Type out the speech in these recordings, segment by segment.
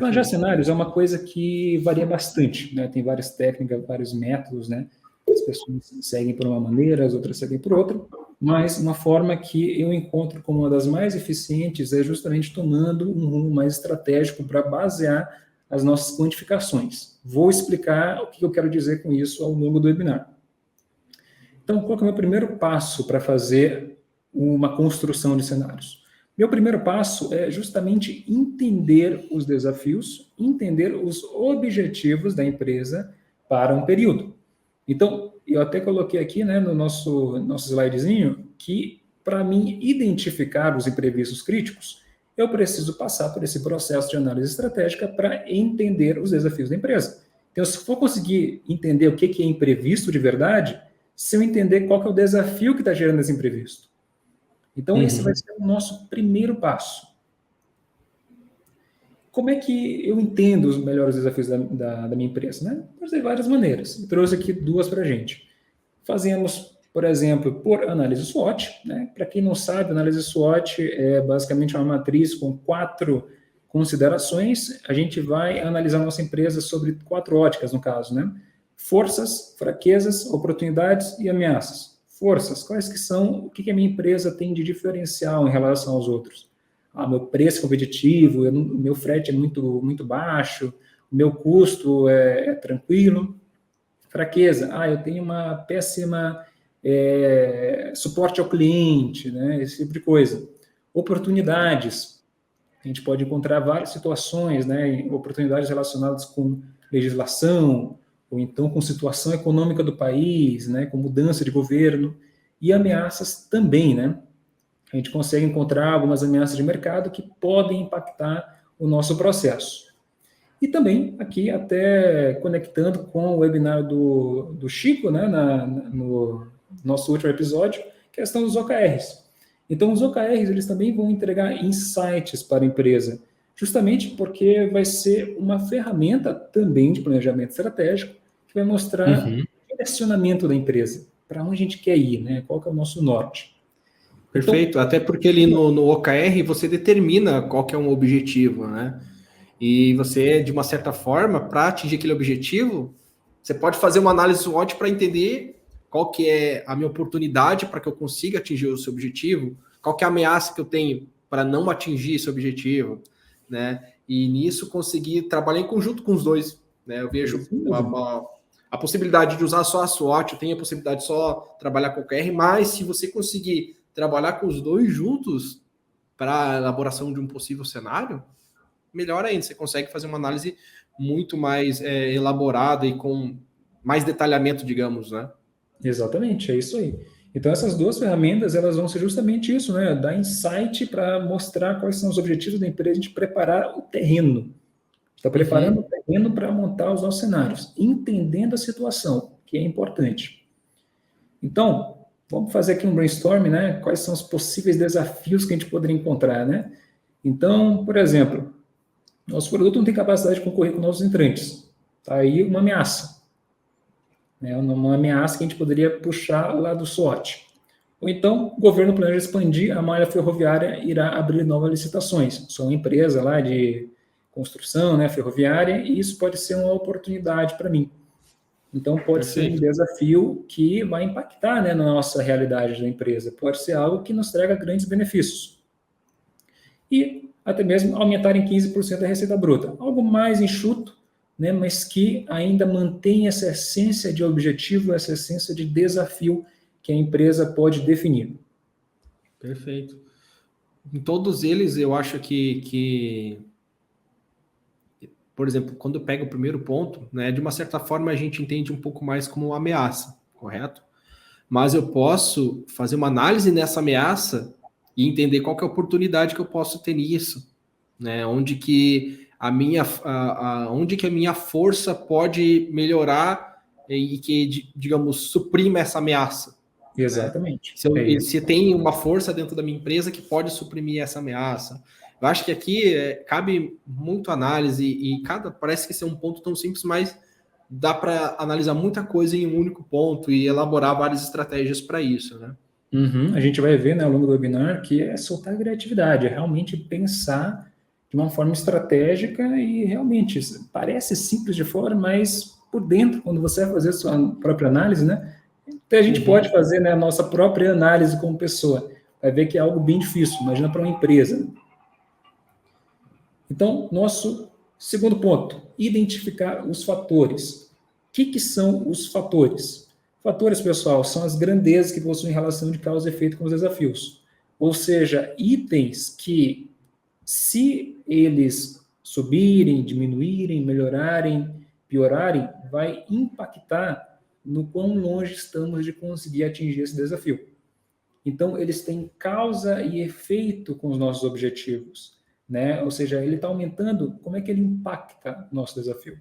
Planejar cenários é uma coisa que varia bastante, né? Tem várias técnicas, vários métodos, né? As pessoas seguem por uma maneira, as outras seguem por outra, mas uma forma que eu encontro como uma das mais eficientes é justamente tomando um rumo mais estratégico para basear as nossas quantificações. Vou explicar o que eu quero dizer com isso ao longo do webinar. Então, qual é o meu primeiro passo para fazer uma construção de cenários? Meu primeiro passo é justamente entender os desafios, entender os objetivos da empresa para um período. Então, eu até coloquei aqui, né, no nosso slidezinho, que para mim identificar os imprevistos críticos, eu preciso passar por esse processo de análise estratégica para entender os desafios da empresa. Então, se for conseguir entender o que é imprevisto de verdade, se eu entender qual que é o desafio que está gerando esse imprevisto. Então, esse vai ser o nosso primeiro passo. Como é que eu entendo os melhores desafios da minha empresa? Né? Pode ser de várias maneiras. Eu trouxe aqui duas para a gente. Fazemos, por exemplo, por análise SWOT. Né? Para quem não sabe, análise SWOT é basicamente uma matriz com 4 considerações. A gente vai analisar a nossa empresa sobre 4 óticas, no caso, né? Forças, fraquezas, oportunidades e ameaças. Forças, quais que são, o que a minha empresa tem de diferencial em relação aos outros? Meu preço é competitivo, o meu frete é muito baixo, o meu custo é tranquilo. Fraqueza, eu tenho uma péssima suporte ao cliente, né, esse tipo de coisa. Oportunidades, a gente pode encontrar várias situações, né, oportunidades relacionadas com legislação, ou então com situação econômica do país, né, com mudança de governo, e ameaças também, né? A gente consegue encontrar algumas ameaças de mercado que podem impactar o nosso processo. E também, aqui, até conectando com o webinar do Chico, né, no nosso último episódio, questão dos OKRs. Então, os OKRs, eles também vão entregar insights para a empresa, justamente porque vai ser uma ferramenta também de planejamento estratégico, que vai mostrar o direcionamento da empresa, para onde a gente quer ir, né, qual que é o nosso norte. Perfeito, então, até porque ali no OKR você determina qual que é um objetivo, né? E você, de uma certa forma, para atingir aquele objetivo, você pode fazer uma análise SWOT para entender qual que é a minha oportunidade para que eu consiga atingir o seu objetivo, qual que é a ameaça que eu tenho para não atingir esse objetivo, né? E nisso conseguir trabalhar em conjunto com os dois, né? Eu vejo a possibilidade de usar só a SWOT, eu tenho a possibilidade de só trabalhar com o OKR, mas se você conseguir trabalhar com os dois juntos para a elaboração de um possível cenário, melhor ainda, você consegue fazer uma análise muito mais elaborada e com mais detalhamento, digamos, né? Exatamente, é isso aí. Então, essas duas ferramentas, elas vão ser justamente isso, né? Dar insight para mostrar quais são os objetivos da empresa, de preparar o terreno. Está preparando o terreno para montar os nossos cenários, entendendo a situação, que é importante. Então, vamos fazer aqui um brainstorm, né? Quais são os possíveis desafios que a gente poderia encontrar, né? Então, por exemplo, nosso produto não tem capacidade de concorrer com novos entrantes. Está aí uma ameaça. Né? Uma ameaça que a gente poderia puxar lá do SWOT. Ou então, o governo planeja expandir, a malha ferroviária irá abrir novas licitações. Sou uma empresa lá de construção, né, ferroviária, e isso pode ser uma oportunidade para mim. Então, pode ser um desafio que vai impactar, né, na nossa realidade da empresa. Pode ser algo que nos traga grandes benefícios. E até mesmo aumentar em 15% a receita bruta. Algo mais enxuto, né, mas que ainda mantém essa essência de objetivo, essa essência de desafio que a empresa pode definir. Perfeito. Em todos eles, eu acho que por exemplo, quando eu pego o primeiro ponto, né, de uma certa forma a gente entende um pouco mais como uma ameaça, correto? Mas eu posso fazer uma análise nessa ameaça e entender qual que é a oportunidade que eu posso ter nisso, né? Onde que a minha força pode melhorar e que, digamos, suprima essa ameaça. Exatamente. Né? Se tem uma força dentro da minha empresa que pode suprimir essa ameaça. Eu acho que aqui cabe muito análise e parece que esse é um ponto tão simples, mas dá para analisar muita coisa em um único ponto e elaborar várias estratégias para isso, né? A gente vai ver, né, ao longo do webinar que é soltar a criatividade, é realmente pensar de uma forma estratégica e realmente parece simples de fora, mas por dentro, quando você vai fazer a sua própria análise, né? Até a gente pode fazer, né, a nossa própria análise como pessoa. Vai ver que é algo bem difícil, imagina para uma empresa. Então, nosso segundo ponto, identificar os fatores. O que são os fatores? Fatores, pessoal, são as grandezas que possuem relação de causa e efeito com os desafios. Ou seja, itens que, se eles subirem, diminuírem, melhorarem, piorarem, vai impactar no quão longe estamos de conseguir atingir esse desafio. Então, eles têm causa e efeito com os nossos objetivos, né? Ou seja, ele está aumentando, como é que ele impacta o nosso desafio?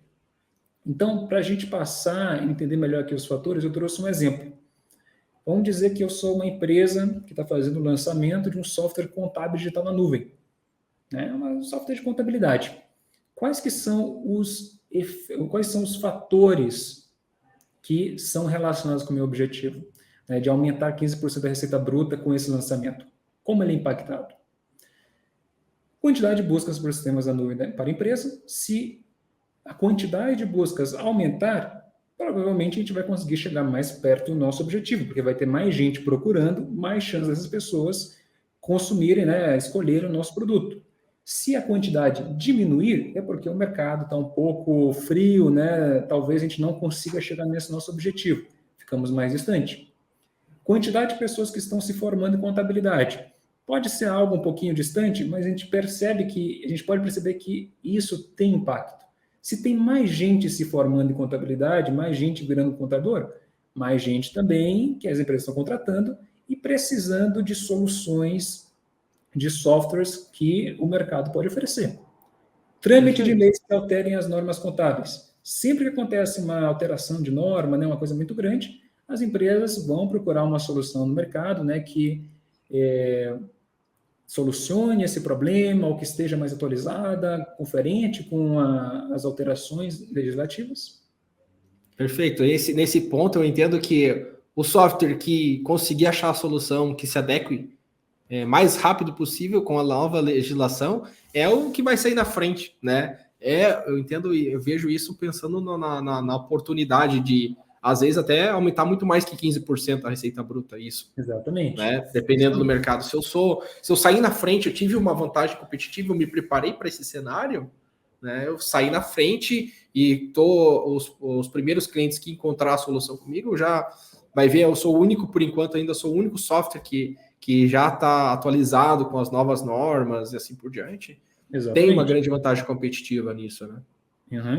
Então, para a gente passar e entender melhor aqui os fatores, eu trouxe um exemplo. Vamos dizer que eu sou uma empresa que está fazendo o lançamento de um software contábil digital na nuvem, né? Um software de contabilidade. Quais são os fatores que são relacionados com o meu objetivo, né, de aumentar 15% da receita bruta com esse lançamento? Como ele é impactado? Quantidade de buscas por sistemas da nuvem para a empresa. Se a quantidade de buscas aumentar, provavelmente a gente vai conseguir chegar mais perto do nosso objetivo, porque vai ter mais gente procurando, mais chance dessas pessoas consumirem, né, escolherem o nosso produto. Se a quantidade diminuir, é porque o mercado está um pouco frio, né? Talvez a gente não consiga chegar nesse nosso objetivo. Ficamos mais distante. Quantidade de pessoas que estão se formando em contabilidade. Pode ser algo um pouquinho distante, mas a gente pode perceber que isso tem impacto. Se tem mais gente se formando em contabilidade, mais gente virando contador, mais gente também que as empresas estão contratando e precisando de soluções de softwares que o mercado pode oferecer. Trâmite de leis que alterem as normas contábeis. Sempre que acontece uma alteração de norma, né, uma coisa muito grande, as empresas vão procurar uma solução no mercado, né, que solucione esse problema ou que esteja mais atualizada, conferente com as alterações legislativas. Perfeito. Nesse ponto, eu entendo que o software que conseguir achar a solução que se adeque mais rápido possível com a nova legislação é o que vai sair na frente, né? Eu entendo e eu vejo isso pensando na oportunidade de, às vezes, até aumentar muito mais que 15% a receita bruta, isso. Exatamente. Né? Dependendo do mercado. Se eu sair na frente, eu tive uma vantagem competitiva, eu me preparei para esse cenário, né? Eu saí na frente e os primeiros clientes que encontrar a solução comigo já vai ver, eu sou o único, por enquanto, ainda sou o único software que já está atualizado com as novas normas e assim por diante. Exatamente. Tem uma grande vantagem competitiva nisso, né?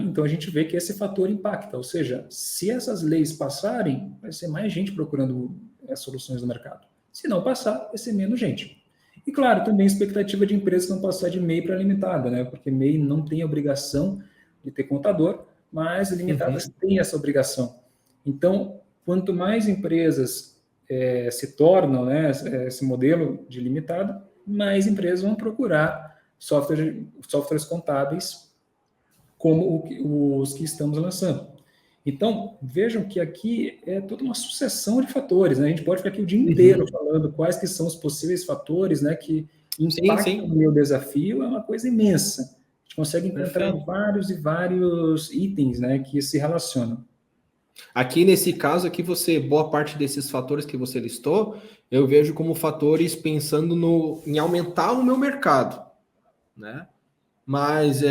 Então a gente vê que esse fator impacta, ou seja, se essas leis passarem, vai ser mais gente procurando as soluções do mercado. Se não passar, vai ser menos gente. E claro, também a expectativa de empresas não passar de MEI para limitada, né? Porque MEI não tem a obrigação de ter contador, mas limitadas têm essa obrigação. Então, quanto mais empresas se tornam, né, esse modelo de limitado, mais empresas vão procurar softwares contábeis como os que estamos lançando. Então, vejam que aqui é toda uma sucessão de fatores, né? A gente pode ficar aqui o dia inteiro falando quais que são os possíveis fatores, né, que impactam o meu desafio, é uma coisa imensa. A gente consegue encontrar vários e vários itens, né, que se relacionam. Aqui, nesse caso, aqui boa parte desses fatores que você listou, eu vejo como fatores pensando em aumentar o meu mercado, né? Mas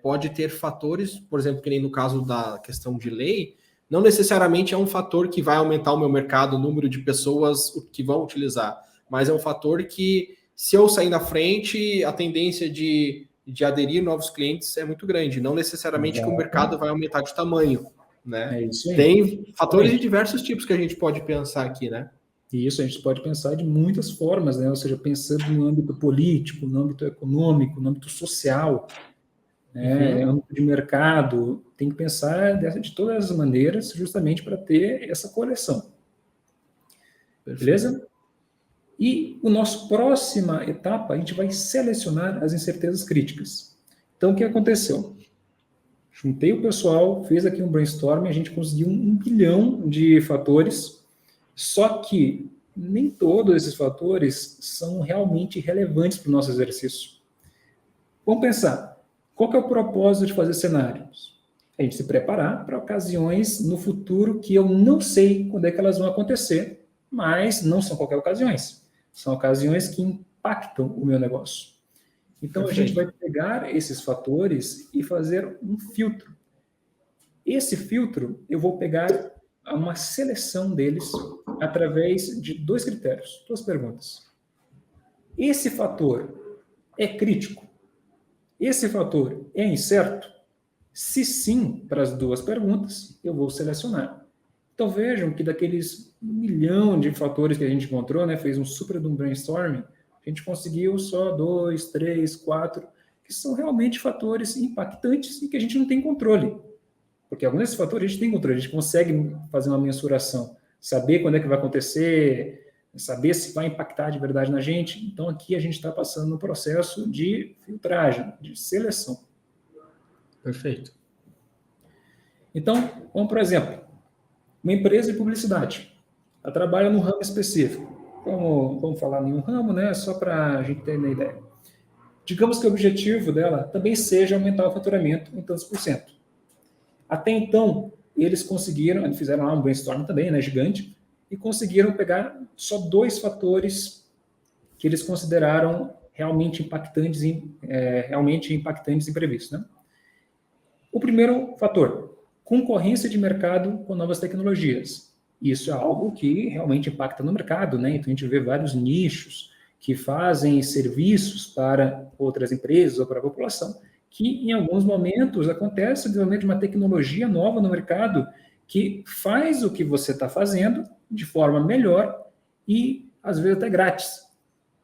pode ter fatores, por exemplo, que nem no caso da questão de lei, não necessariamente é um fator que vai aumentar o meu mercado, o número de pessoas que vão utilizar, mas é um fator que, se eu sair na frente, a tendência de aderir novos clientes é muito grande, não necessariamente que o mercado vai aumentar de tamanho, né? Tem fatores de diversos tipos que a gente pode pensar aqui, né? Isso, a gente pode pensar de muitas formas, né? Ou seja, pensando no âmbito político, no âmbito econômico, no âmbito social, né? No âmbito de mercado. Tem que pensar de todas as maneiras, justamente para ter essa coleção. Beleza? E a nossa próxima etapa, a gente vai selecionar as incertezas críticas. Então, o que aconteceu? Juntei o pessoal, fiz aqui um brainstorming, a gente conseguiu 1 bilhão de fatores. Só que nem todos esses fatores são realmente relevantes para o nosso exercício. Vamos pensar, qual que é o propósito de fazer cenários? A gente se preparar para ocasiões no futuro que eu não sei quando é que elas vão acontecer, mas não são qualquer ocasiões. São ocasiões que impactam o meu negócio. Então, a gente vai pegar esses fatores e fazer um filtro. Esse filtro, eu vou pegar uma seleção deles através de 2 critérios, 2 perguntas. Esse fator é crítico? Esse fator é incerto? Se sim, para as 2 perguntas, eu vou selecionar. Então, vejam que daqueles 1 milhão de fatores que a gente encontrou, né, fez um super de um brainstorming, a gente conseguiu só 2, 3, 4, que são realmente fatores impactantes e que a gente não tem controle. Porque alguns desses fatores a gente tem controle, a gente consegue fazer uma mensuração, saber quando é que vai acontecer, saber se vai impactar de verdade na gente. Então, aqui a gente está passando no processo de filtragem, de seleção. Perfeito. Então, vamos, por exemplo, uma empresa de publicidade. Ela trabalha num ramo específico. Vamos falar em um ramo, né? Só para a gente ter uma ideia. Digamos que o objetivo dela também seja aumentar o faturamento em tantos por cento. Até então, eles fizeram lá um brainstorm também, né, gigante, e conseguiram pegar só 2 fatores que eles consideraram realmente impactantes imprevistos, né? O primeiro fator, concorrência de mercado com novas tecnologias. Isso é algo que realmente impacta no mercado, né? Então, a gente vê vários nichos que fazem serviços para outras empresas ou para a população, que em alguns momentos acontece o desenvolvimento de uma tecnologia nova no mercado que faz o que você está fazendo de forma melhor e, às vezes, até grátis.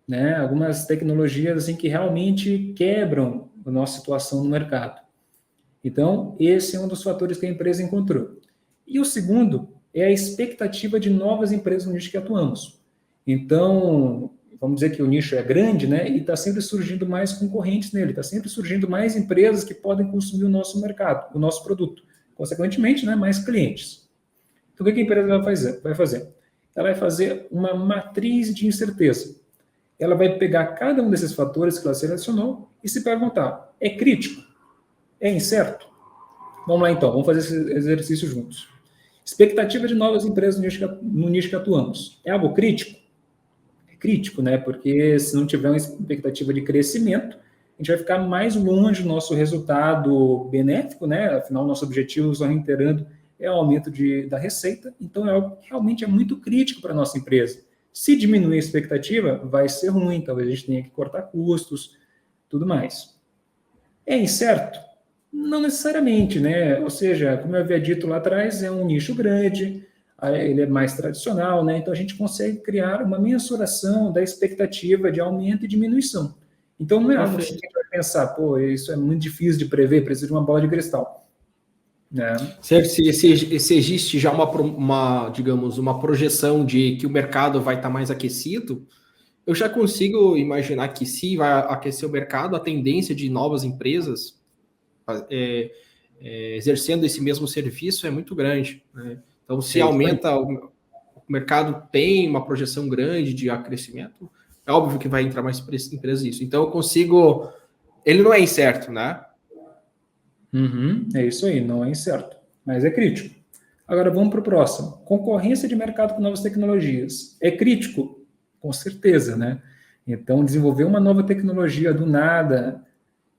Né? Algumas tecnologias assim, que realmente quebram a nossa situação no mercado. Então, esse é um dos fatores que a empresa encontrou. E o segundo é a expectativa de novas empresas no nicho que atuamos. Então, vamos dizer que o nicho é grande, né? E está sempre surgindo mais concorrentes nele, está sempre surgindo mais empresas que podem consumir o nosso mercado, o nosso produto. Consequentemente, né, mais clientes. Então, o que a empresa vai fazer? Ela vai fazer uma matriz de incerteza. Ela vai pegar cada um desses fatores que ela selecionou e se perguntar, é crítico? É incerto? Vamos lá, então, vamos fazer esse exercício juntos. Expectativa de novas empresas no nicho que atuamos. É algo crítico? É crítico, né? Porque se não tiver uma expectativa de crescimento, a gente vai ficar mais longe do nosso resultado benéfico, né? Afinal, nosso objetivo, só reiterando, é o aumento da receita. Então, é algo que realmente é muito crítico para a nossa empresa. Se diminuir a expectativa, vai ser ruim. Talvez a gente tenha que cortar custos, tudo mais. É incerto? Não necessariamente, né? Ou seja, como eu havia dito lá atrás, é um nicho grande, ele é mais tradicional, né? Então a gente consegue criar uma mensuração da expectativa de aumento e diminuição. Então não é algo que a gente vai pensar, pô, isso é muito difícil de prever, precisa de uma bola de cristal. Né? Certo, se existe já digamos, uma projeção de que o mercado vai estar mais aquecido, eu já consigo imaginar que se vai aquecer o mercado, a tendência de novas empresas exercendo esse mesmo serviço é muito grande. Né? Então, se aumenta, o mercado tem uma projeção grande de crescimento, é óbvio que vai entrar mais empresas nisso. Então, eu consigo... Ele não é incerto, né? É isso aí, não é incerto, mas é crítico. Agora, vamos para o próximo. Concorrência de mercado com novas tecnologias. É crítico? Com certeza, né? Então, desenvolver uma nova tecnologia do nada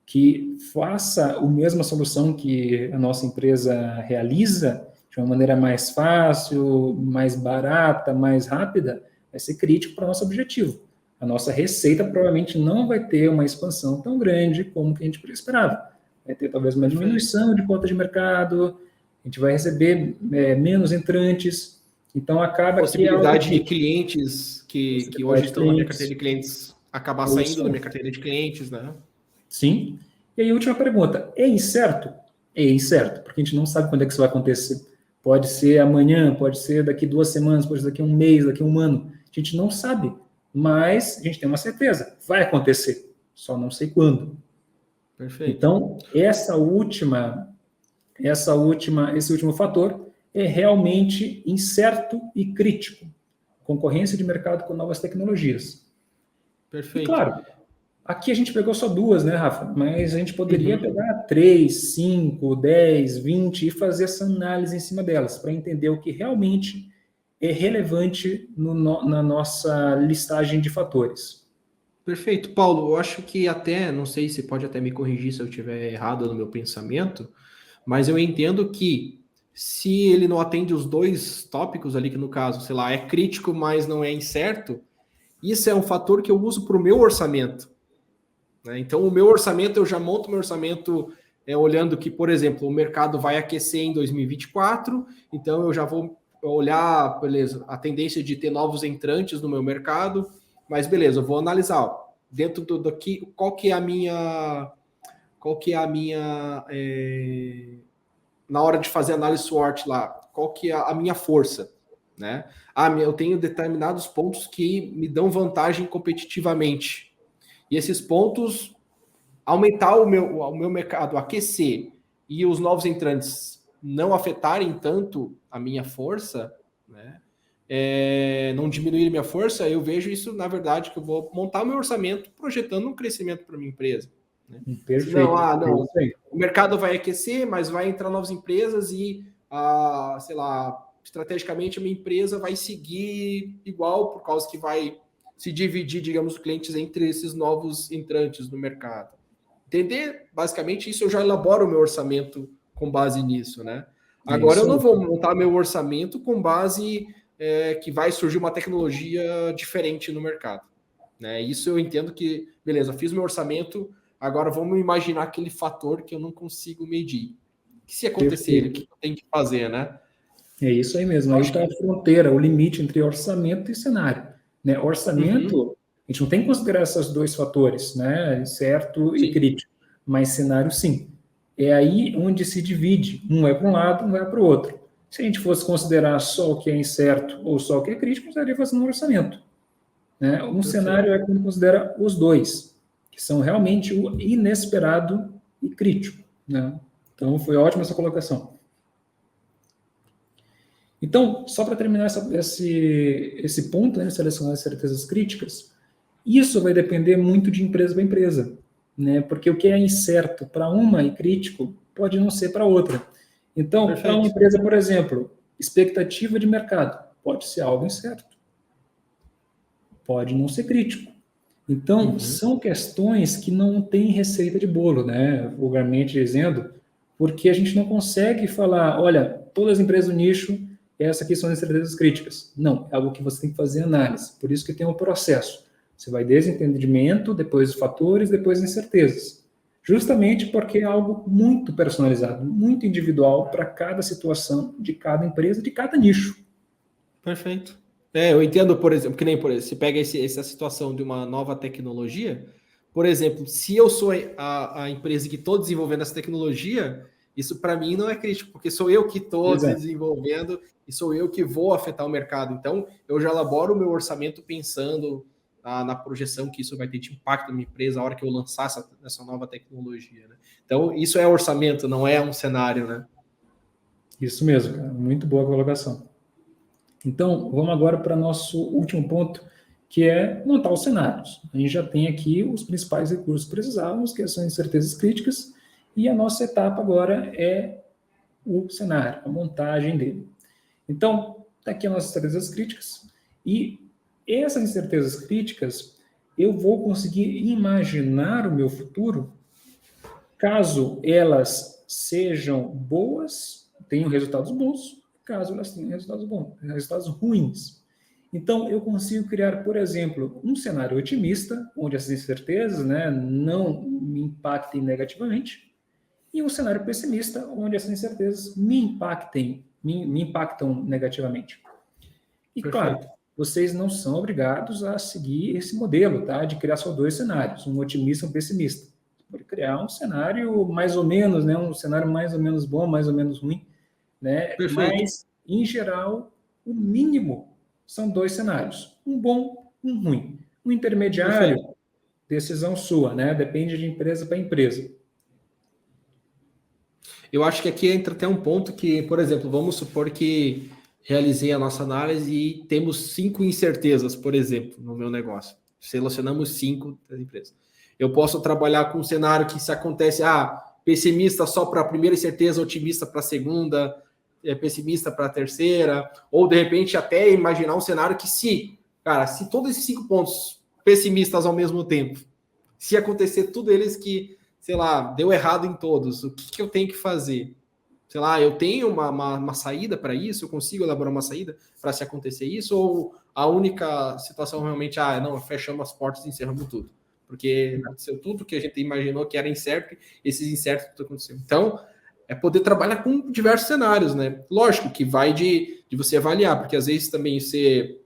que faça a mesma solução que a nossa empresa realiza de uma maneira mais fácil, mais barata, mais rápida, vai ser crítico para o nosso objetivo. A nossa receita provavelmente não vai ter uma expansão tão grande como que a gente esperava. Vai ter talvez uma diminuição de cota de mercado, a gente vai receber menos entrantes, então acaba possibilidade de clientes que hoje estão na minha carteira de clientes acabar saindo da minha carteira de clientes, né? Sim. E aí, a última pergunta, é incerto? É incerto, porque a gente não sabe quando é que isso vai acontecer. Pode ser amanhã, pode ser daqui 2 semanas, pode ser daqui 1 mês, daqui 1 ano. A gente não sabe, mas a gente tem uma certeza, vai acontecer, só não sei quando. Perfeito. Então, esse último fator é realmente incerto e crítico. Concorrência de mercado com novas tecnologias. Perfeito. E claro, Aqui a gente pegou só 2, né, Rafa? Mas a gente poderia pegar 3, 5, 10, 20 e fazer essa análise em cima delas, para entender o que realmente é relevante na nossa listagem de fatores. Perfeito. Paulo, eu acho que até, não sei se pode até me corrigir se eu estiver errado no meu pensamento, mas eu entendo que se ele não atende os 2 tópicos ali, que no caso, sei lá, é crítico, mas não é incerto, isso é um fator que eu uso para o meu orçamento. Né? Então, o meu orçamento, eu já monto meu orçamento olhando que, por exemplo, o mercado vai aquecer em 2024, então eu já vou olhar, beleza, a tendência de ter novos entrantes no meu mercado, mas beleza, eu vou analisar dentro do que, qual que é a minha na hora de fazer análise SWOT lá, qual que é a minha força, né? Eu tenho determinados pontos que me dão vantagem competitivamente. E esses pontos, aumentar o meu mercado, aquecer e os novos entrantes não afetarem tanto a minha força, né? Não diminuir minha força, eu vejo isso, na verdade, que eu vou montar meu orçamento projetando um crescimento para minha empresa. Né? Perfeito. Não, o mercado vai aquecer, mas vai entrar novas empresas e, sei lá, estrategicamente a minha empresa vai seguir igual, por causa que vai se dividir, digamos, os clientes entre esses novos entrantes no mercado. Entender, basicamente, isso eu já elaboro o meu orçamento com base nisso, né? Agora eu não vou montar meu orçamento com base que vai surgir uma tecnologia diferente no mercado. Né? Isso eu entendo que, beleza, fiz meu orçamento, agora vamos imaginar aquele fator que eu não consigo medir. Que se acontecer, o que eu tenho que fazer, né? É isso aí mesmo. Aí está a fronteira, o limite entre orçamento e cenário. Né? Orçamento, a gente não tem que considerar esses 2 fatores, né? Certo e crítico. Mas cenário, sim. É aí onde se divide. Um vai para um lado, um vai para o outro. Se a gente fosse considerar só o que é incerto ou só o que é crítico, estaria fazendo um orçamento. Né? Um cenário é quando considera os 2, que são realmente o inesperado e crítico. Né? Então, foi ótima essa colocação. Então, só para terminar esse ponto, né, selecionar as certezas críticas, isso vai depender muito de empresa para empresa, né? Porque o que é incerto para uma e crítico pode não ser para outra. Então, para uma empresa, por exemplo, expectativa de mercado pode ser algo incerto, pode não ser crítico. Então, são questões que não têm receita de bolo, né? Vulgarmente dizendo, porque a gente não consegue falar, olha, todas as empresas do nicho, essas aqui são as certezas críticas. Não, é algo que você tem que fazer análise. Por isso que tem um processo. Você vai desde entendimento, depois os fatores, depois incertezas. Justamente porque é algo muito personalizado, muito individual para cada situação de cada empresa, de cada nicho. Perfeito. Eu entendo, por exemplo, que nem por exemplo, se pega essa situação de uma nova tecnologia, por exemplo, se eu sou a empresa que estou desenvolvendo essa tecnologia, isso para mim não é crítico, porque sou eu que estou desenvolvendo e sou eu que vou afetar o mercado. Então, eu já elaboro o meu orçamento pensando na projeção que isso vai ter de impacto na minha empresa a hora que eu lançar essa nova tecnologia. Né? Então, isso é orçamento, não é um cenário, né? Isso mesmo, cara. Muito boa colocação. Então, vamos agora para nosso último ponto, que é montar os cenários. A gente já tem aqui os principais recursos que precisávamos, que são incertezas críticas, e a nossa etapa agora é o cenário, a montagem dele. Então, está aqui as nossas incertezas críticas, e essas incertezas críticas, eu vou conseguir imaginar o meu futuro, caso elas sejam boas, tenham resultados bons, caso elas tenham resultados ruins. Então, eu consigo criar, por exemplo, um cenário otimista, onde essas incertezas, né, não me impactem negativamente, e um cenário pessimista, onde essas incertezas me impactam negativamente. E, claro, vocês não são obrigados a seguir esse modelo, tá, de criar só 2 cenários, um otimista e um pessimista. Você pode criar um cenário mais ou menos, né, um cenário mais ou menos bom, mais ou menos ruim, né? Mas, em geral, o mínimo são 2 cenários, um bom, um ruim. Um intermediário, decisão sua, né? Depende de empresa para empresa. Eu acho que aqui entra até um ponto que, por exemplo, vamos supor que realizei a nossa análise e temos 5 incertezas, por exemplo, no meu negócio. Selecionamos 5 das empresas. Eu posso trabalhar com um cenário que se acontece, pessimista só para a primeira incerteza, otimista para a segunda, pessimista para a terceira, ou de repente até imaginar um cenário que se todos esses 5 pontos pessimistas ao mesmo tempo, se acontecer tudo eles que, sei lá, deu errado em todos, o que eu tenho que fazer? Sei lá, eu tenho uma saída para isso? Eu consigo elaborar uma saída para se acontecer isso? Ou a única situação realmente, não, fechamos as portas e encerramos tudo? Porque aconteceu tudo que a gente imaginou que era incerto, esses incertos que aconteceram. Então, é poder trabalhar com diversos cenários, né? Lógico que vai de você avaliar, porque às vezes também você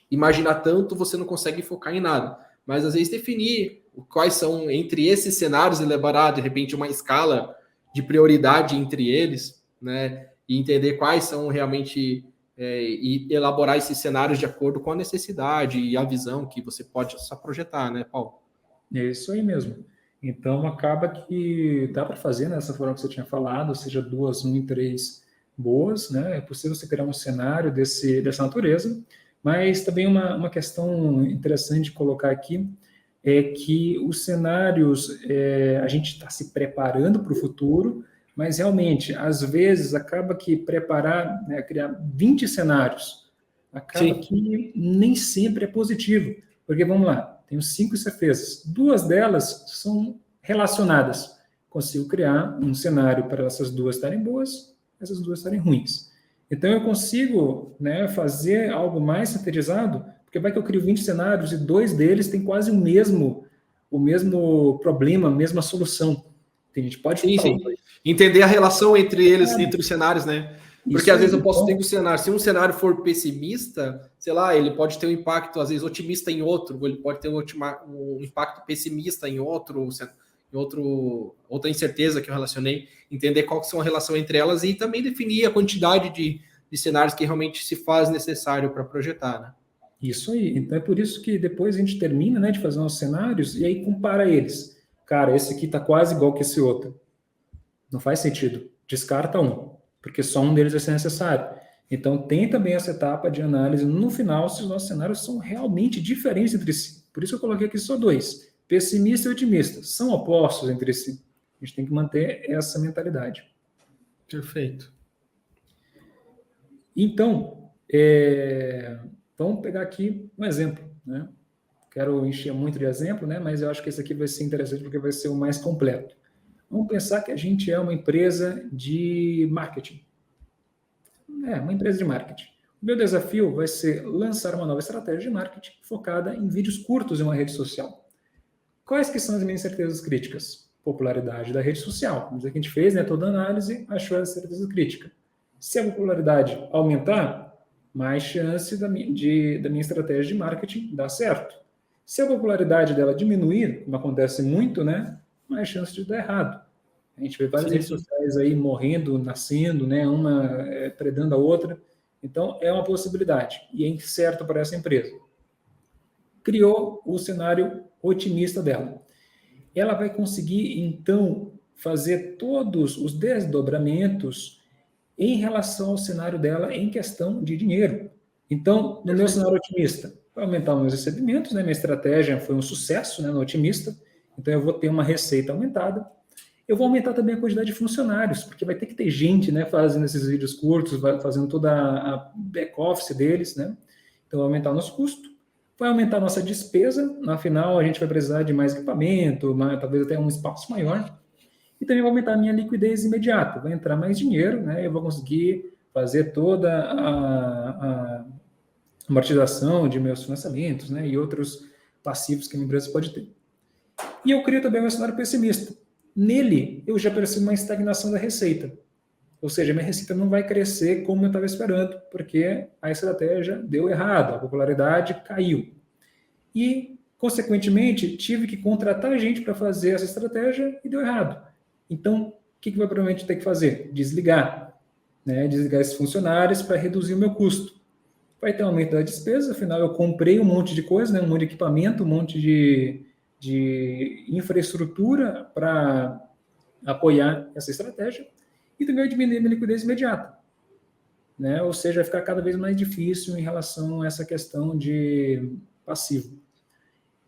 imaginar tanto, você não consegue focar em nada. Mas às vezes definir quais são, entre esses cenários, elaborar de repente uma escala de prioridade entre eles, né? E entender quais são realmente e elaborar esses cenários de acordo com a necessidade e a visão que você pode só projetar, né, Paulo? É isso aí mesmo. Então, acaba que dá para fazer nessa forma que você tinha falado, seja 2, 1 e 3 boas, né? É possível você criar um cenário dessa natureza, mas também uma questão interessante de colocar aqui é que os cenários, a gente está se preparando para o futuro, mas realmente, às vezes, acaba que preparar, né, criar 20 cenários, acaba Sim. que nem sempre é positivo. Porque, vamos lá, tenho 5 certezas. 2 delas são relacionadas. Consigo criar um cenário para essas 2 estarem boas, essas 2 estarem ruins. Então, eu consigo, né, fazer algo mais sintetizado, porque vai que eu crio 20 cenários e 2 deles têm quase o mesmo problema, a mesma solução. A gente pode Sim. Entender a relação entre eles, entre os cenários, né? Porque às vezes eu posso ter um cenário, se um cenário for pessimista, sei lá, ele pode ter um impacto, às vezes, otimista em outro, ou ele pode ter um impacto pessimista em outro, outra incerteza que eu relacionei, entender qual que são a relação entre elas e também definir a quantidade de cenários que realmente se faz necessário para projetar, né? Isso aí. Então é por isso que depois a gente termina, né, de fazer uns cenários e aí compara eles. Cara, esse aqui tá quase igual que esse outro. Não faz sentido. Descarta um, porque só um deles vai ser necessário. Então tem também essa etapa de análise no final se os nossos cenários são realmente diferentes entre si. Por isso eu coloquei aqui só 2. Pessimista e otimista. São opostos entre si. A gente tem que manter essa mentalidade. Perfeito. Então, vamos pegar aqui um exemplo, né? Quero encher muito de exemplo, né? Mas eu acho que esse aqui vai ser interessante porque vai ser o mais completo. Vamos pensar que a gente é uma empresa de marketing. Uma empresa de marketing. O meu desafio vai ser lançar uma nova estratégia de marketing focada em vídeos curtos em uma rede social. Quais que são as minhas certezas críticas? Popularidade da rede social. Vamos dizer que a gente fez, né, toda a análise, achou a certeza crítica. Se a popularidade aumentar, mais chance da minha estratégia de marketing dar certo. Se a popularidade dela diminuir, como acontece muito, né, mais chance de dar errado. A gente vê várias redes sociais aí morrendo, nascendo, né, uma predando a outra. Então, é uma possibilidade e é incerto para essa empresa. Criou o cenário otimista dela. Ela vai conseguir, então, fazer todos os desdobramentos em relação ao cenário dela em questão de dinheiro. Então, no meu cenário otimista, vai aumentar os meus recebimentos, né? Minha estratégia foi um sucesso, né, no otimista, então eu vou ter uma receita aumentada. Eu vou aumentar também a quantidade de funcionários, porque vai ter que ter gente, né, fazendo esses vídeos curtos, fazendo toda a back-office deles, né? Então, vai aumentar o nosso custo, vai aumentar a nossa despesa, afinal, a gente vai precisar de mais equipamento, talvez até um espaço maior, e também vai aumentar a minha liquidez imediata, vai entrar mais dinheiro, né? Eu vou conseguir fazer toda a amortização de meus financiamentos, né? E outros passivos que a empresa pode ter. E eu crio também um cenário pessimista. Nele, eu já percebo uma estagnação da receita. Ou seja, minha receita não vai crescer como eu estava esperando, porque a estratégia deu errado, a popularidade caiu. E, consequentemente, tive que contratar gente para fazer essa estratégia e deu errado. Então, o que vai provavelmente ter que fazer? Desligar. Né? Desligar esses funcionários para reduzir o meu custo. Vai ter um aumento da despesa, afinal eu comprei um monte de coisa, né? Um monte de equipamento, um monte de infraestrutura para apoiar essa estratégia e também vai diminuir a minha liquidez imediata. Né? Ou seja, vai ficar cada vez mais difícil em relação a essa questão de passivo.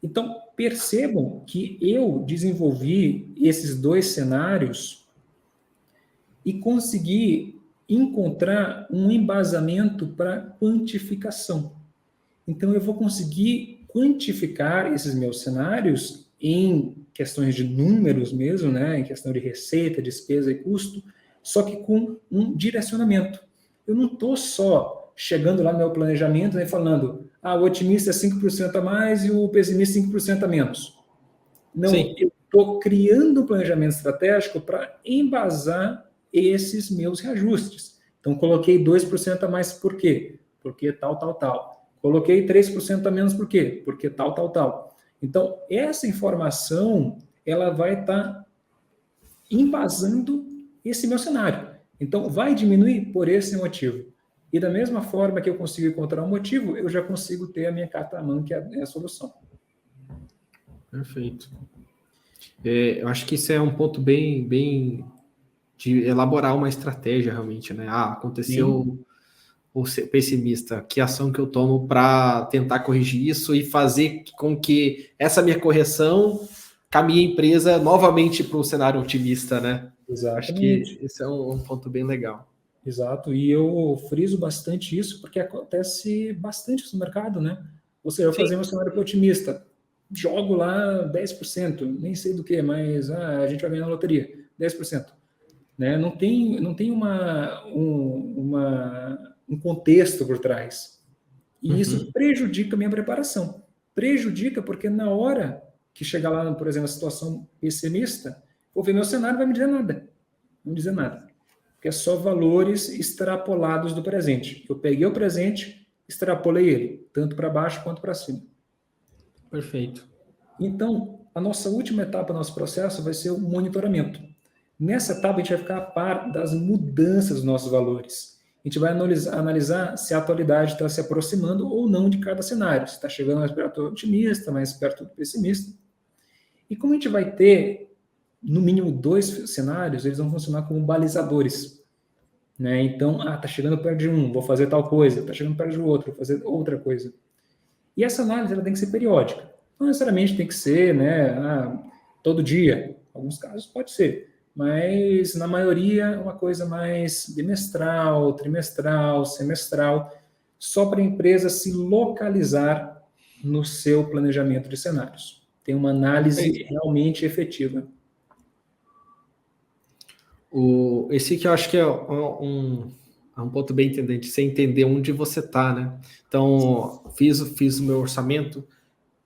Então, percebam que eu desenvolvi esses dois cenários e consegui encontrar um embasamento para quantificação. Então, eu vou conseguir quantificar esses meus cenários em questões de números mesmo, né, em questão de receita, despesa e custo, só que com um direcionamento. Eu não estou só chegando lá no meu planejamento e falando, o otimista é 5% a mais e o pessimista 5% a menos. Não, Sim. eu estou criando um planejamento estratégico para embasar esses meus reajustes. Então, coloquei 2% a mais por quê? Porque tal, tal, tal. Coloquei 3% a menos por quê? Porque tal, tal, tal. Então, essa informação, ela vai estar embasando esse meu cenário. Então, vai diminuir por esse motivo. E da mesma forma que eu consigo encontrar um motivo, eu já consigo ter a minha carta à mão, que é a solução. Perfeito. Eu acho que isso é um ponto bem de elaborar uma estratégia realmente, né? Aconteceu o pessimista, que ação que eu tomo para tentar corrigir isso e fazer com que essa minha correção caminhe a empresa novamente para o cenário otimista, né? Exatamente. Acho que esse é um ponto bem legal. Exato, e eu friso bastante isso porque acontece bastante isso no mercado, né? Ou seja, eu vou fazer um cenário otimista, jogo lá 10%, nem sei do que, mas a gente vai ganhar na loteria, 10%. Né? Não tem um contexto por trás. E isso prejudica a minha preparação. Prejudica porque na hora que chegar lá, por exemplo, a situação pessimista, vou ver meu cenário, não vai me dizer nada. Não me dizer nada. Porque é só valores extrapolados do presente. Eu peguei o presente, extrapolei ele, tanto para baixo quanto para cima. Perfeito. Então, a nossa última etapa do nosso processo vai ser o monitoramento. Nessa etapa, a gente vai ficar a par das mudanças dos nossos valores. A gente vai analisar se a atualidade está se aproximando ou não de cada cenário, se está chegando mais perto do otimista, mais perto do pessimista. E como a gente vai ter, no mínimo, 2 cenários, eles vão funcionar como balizadores. Né? Então, está chegando perto de um, vou fazer tal coisa, está chegando perto de outro, vou fazer outra coisa. E essa análise ela tem que ser periódica. Não necessariamente tem que ser todo dia. Em alguns casos pode ser. Mas, na maioria, é uma coisa mais bimestral, trimestral, semestral, só para a empresa se localizar no seu planejamento de cenários. Tem uma análise realmente efetiva. Esse que eu acho que é um ponto bem entendente, você entender onde você está, né? Então, fiz o meu orçamento,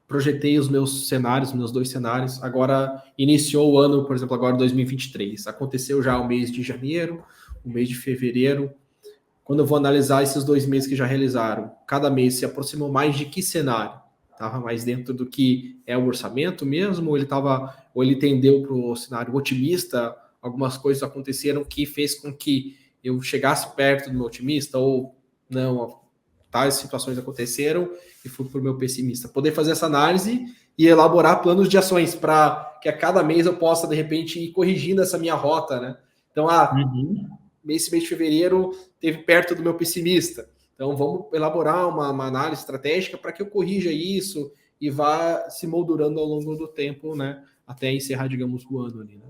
projetei os meus cenários, meus 2 cenários, agora iniciou o ano, por exemplo, agora 2023. Aconteceu já o mês de janeiro, o mês de fevereiro. Quando eu vou analisar esses 2 meses que já realizaram, cada mês se aproximou mais de que cenário? Estava mais dentro do que é o orçamento mesmo, ou ele tendeu para o cenário otimista? Algumas coisas aconteceram que fez com que eu chegasse perto do meu otimista, ou não, tais situações aconteceram e fui para o meu pessimista. Poder fazer essa análise e elaborar planos de ações para que a cada mês eu possa, de repente, ir corrigindo essa minha rota, né? Então, esse mês de fevereiro teve perto do meu pessimista. Então, vamos elaborar uma análise estratégica para que eu corrija isso e vá se moldurando ao longo do tempo, né? Até encerrar, digamos, o ano ali, né?